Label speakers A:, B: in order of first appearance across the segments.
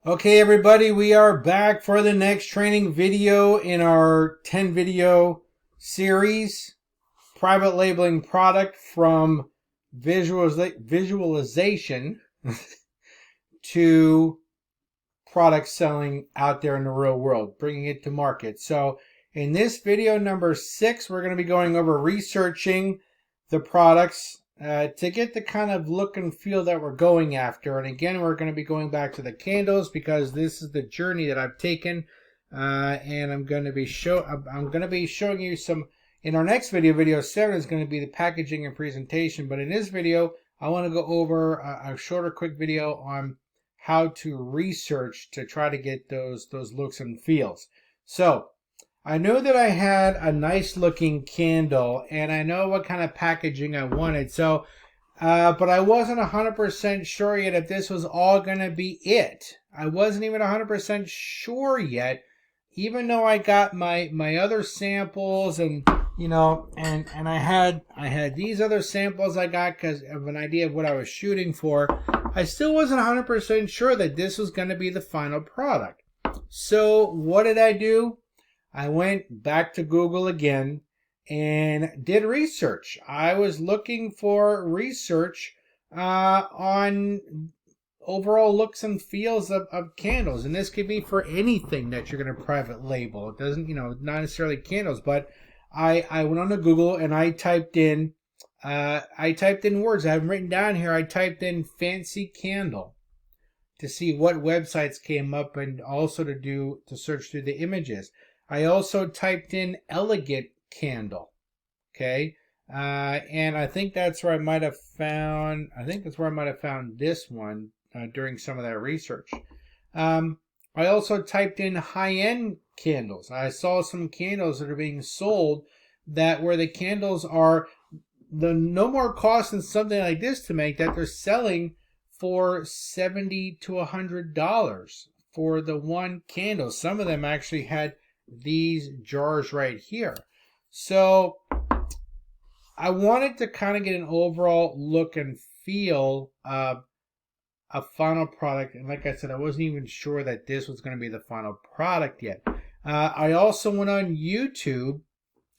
A: Okay, everybody, we are back for the next training video in our 10 video series, private labeling product from visualization to product selling out there in the real world, bringing it to market. So in this video number 6, we're going to be going over researching the products to get the kind of look and feel that we're going after. And again, we're going to be going back to the candles because this is the journey that I've taken, and I'm going to be showing you some. In our next video, video 7, is going to be the packaging and presentation. But in this video, I want to go over a shorter, quick video on how to research to try to get those looks and feels. So I know that I had a nice looking candle and I know what kind of packaging I wanted. So, but I wasn't 100% sure yet if this was all going to be it. I wasn't even 100% sure yet, even though I got my other samples and, you know, and I had these other samples I got because of an idea of what I was shooting for. I still wasn't 100% sure that this was going to be the final product. So what did I do? I went back to Google again and did research. I was looking for research on overall looks and feels of candles. And this could be for anything that you're going to private label. It doesn't, not necessarily candles, but I went on to Google and I typed in words I have written down here. I typed in fancy candle to see what websites came up and also to search through the images. I also typed in elegant candle. Okay. And I think that's where I might have found, this one during some of that research. I also typed in high-end candles. I saw some candles that are being sold where the candles are no more cost than something like this to make, that they're selling for $70 to $100 for the one candle. Some of them actually had these jars right here. So I wanted to kind of get an overall look and feel of a final product. And like I said, I wasn't even sure that this was going to be the final product yet. I also went on YouTube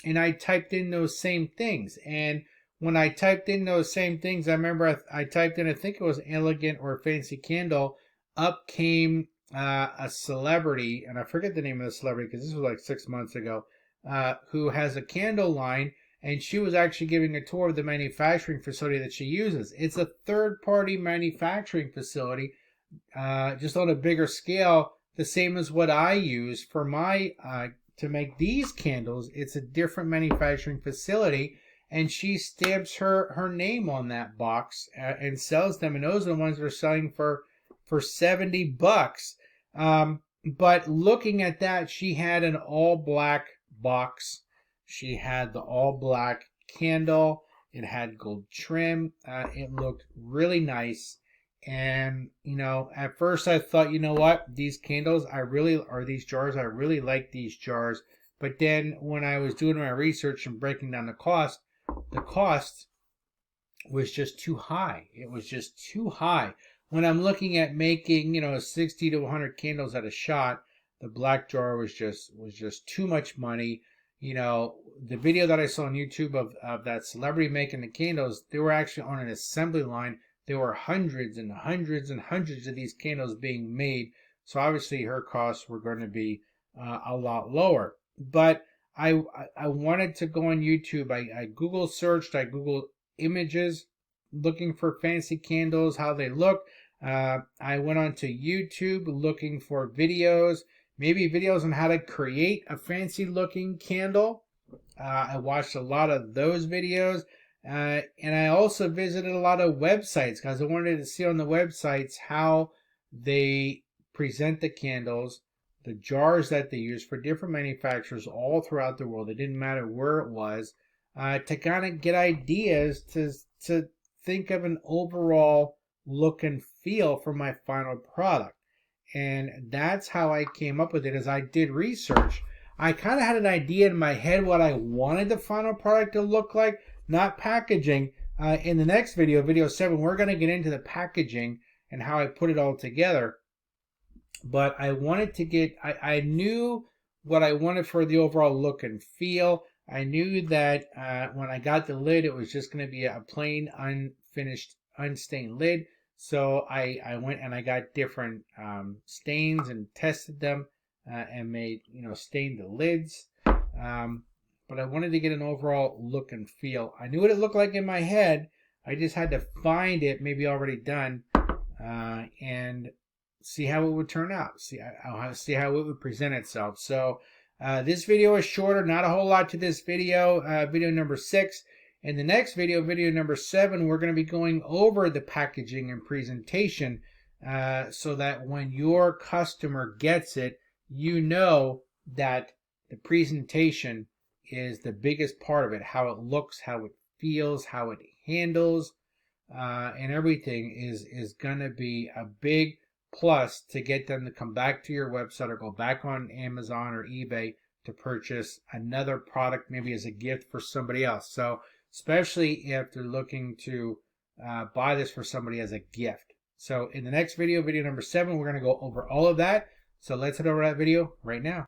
A: and I typed in those same things. And when I typed in those same things, I remember I typed in, I think it was elegant or fancy candle, up came a celebrity, and I forget the name of the celebrity because this was like 6 months ago, who has a candle line, and she was actually giving a tour of the manufacturing facility that she uses. It's a third-party manufacturing facility, just on a bigger scale, the same as what I use for my to make these candles. It's a different manufacturing facility, and she stamps her name on that box and sells them, and those are the ones that are selling for $70. But looking at that, she had an all black box. She had the all black candle. It had gold trim. It looked really nice. And, at first I thought, you know what? These candles, these jars, I really like these jars. But then when I was doing my research and breaking down the cost was just too high. It was just too high. When I'm looking at making, 60 to 100 candles at a shot, the black jar was just too much money. The video that I saw on YouTube of that celebrity making the candles, they were actually on an assembly line. There were hundreds and hundreds and hundreds of these candles being made. So obviously her costs were going to be a lot lower. But I wanted to go on YouTube. I Google searched, I Googled images looking for fancy candles, how they look. I went onto YouTube looking for videos, maybe videos on how to create a fancy looking candle. I watched a lot of those videos. And I also visited a lot of websites because I wanted to see on the websites how they present the candles, the jars that they use for different manufacturers all throughout the world. It didn't matter where it was, to kind of get ideas to think of an overall look and feel for my final product. And that's how I came up with it. As I did research, I kind of had an idea in my head what I wanted the final product to look like, not packaging. In the next video, video 7, we're going to get into the packaging and how I put it all together. but I wanted to get, I knew what I wanted for the overall look and feel. I knew that when I got the lid, it was just going to be a plain, unfinished, unstained lid. So I went and I got different stains and tested them and made, stained the lids. But I wanted to get an overall look and feel. I knew what it looked like in my head. I just had to find it, maybe already done, and see how it would turn out. See how it would present itself. So this video is shorter, not a whole lot to this video. Video number 6. In the next video, video number 7, we're going to be going over the packaging and presentation, so that when your customer gets it, you know that the presentation is the biggest part of it. How it looks, how it feels, how it handles, and everything is going to be a big plus to get them to come back to your website or go back on Amazon or eBay to purchase another product, maybe as a gift for somebody else. So especially if they're looking to buy this for somebody as a gift. So in the next video, video number 7, we're going to go over all of that. So let's head over to that video right now.